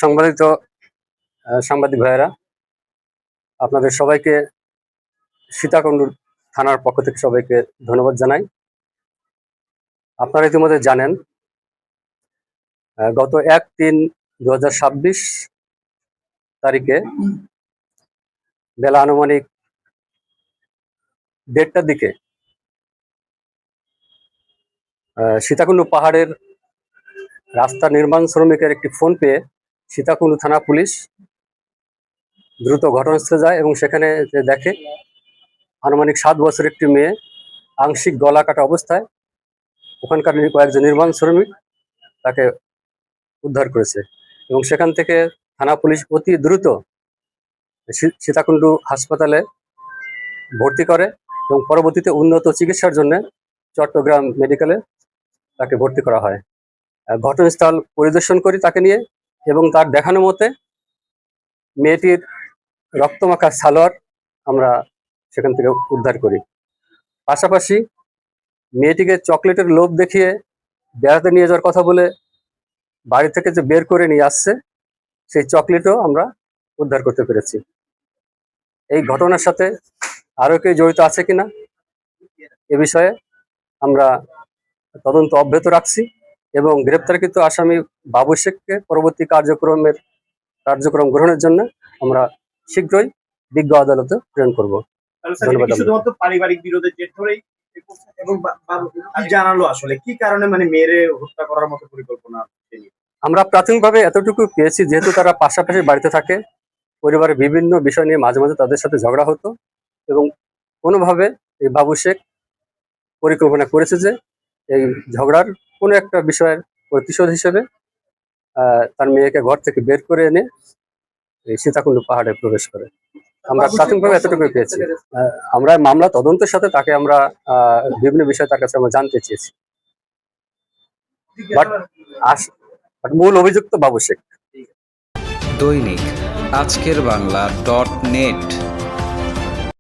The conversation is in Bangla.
সংবাদিত সাংবাদিক ভাইয়েরা, আপনাদের সবাইকে সীতাকুণ্ড থানার পক্ষ থেকে সবাইকে ধন্যবাদ জানাই। আপনারা ইতিমধ্যে জানেন, গত 1-3-2026 তারিখে বেলা আনুমানিক 1:30টার দিকে সীতাকুণ্ড পাহাড়ের রাস্তা নির্মাণ শ্রমিকের একটি ফোন পেয়ে সীতাকুণ্ড থানা পুলিশ দ্রুত ঘটনাস্থলে যায় এবং সেখানে দেখে আনুমানিক 7 বছরের একটি মেয়ে আংশিক গলা কাটা অবস্থায় ওখানকার কয়েকজন নির্মাণ শ্রমিক তাকে উদ্ধার করেছে এবং সেখান থেকে থানা পুলিশ অতি দ্রুত সীতাকুণ্ড হাসপাতালে ভর্তি করে এবং পরবর্তীতে উন্নত চিকিৎসার জন্য চট্টগ্রাম মেডিকেলে তাকে ভর্তি করা হয়। ঘটনাস্থল পরিদর্শন করি তাকে নিয়ে এবং তার দেখানো মতে মেয়েটির রক্তমাখা সালোয়ার আমরা সেখান থেকে উদ্ধার করি। পাশাপাশি মেয়েটিকে চকলেটের লোভ দেখিয়ে বেড়াতে নিয়ে যাওয়ার কথা বলে বাড়ি থেকে যে বের করে নিয়ে আসছে সেই চকলেটও আমরা উদ্ধার করতে পেরেছি। এই ঘটনার সাথে আরো কেউ জড়িত আছে কিনা এ বিষয়ে আমরা তদন্ত অব্যাহত রাখছি এবং গ্রেপ্তারকৃত আসামি বাবু শেখকে পরবর্তী কার্যক্রম গ্রহণের জন্য আমরা শীঘ্রই বিজ্ঞ আদালতে প্রেরণ করব। ধন্যবাদ। শুধুমাত্র পারিবারিক বিরোধের জের ধরেই এবং জানালো আসলে কি কারণে মানে মেয়েরে হত্যা করার মতো পরিকল্পনা? আমরা প্রাথমিকভাবে এতটুকু পেয়েছি, যেহেতু তারা পাশাপাশি বাড়িতে থাকে, পরিবারের বিভিন্ন বিষয় নিয়ে মাঝে মাঝে তাদের সাথে ঝগড়া হতো এবং কোনোভাবে এই বাবু শেখ পরিকল্পনা করেছে যে এই ঝগড়ার কোনো একটা বিষয়ের প্রতিশোধ হিসেবে তার মেয়েকে ঘর থেকে বের করে এনে এই সীতাকুণ্ড পাহাড়ে প্রবেশ করে। আমরা প্রাথমিকভাবে এতটুকু পেয়েছি। আমরা মামলা তদন্তের সাথে তাকে আমরা বিভিন্ন বিষয় তার কাছে আমরা জানতে চেয়েছি, বাট মূল অভিযুক্ত বাবু শেখ। দৈনিক আজকের বাংলা .net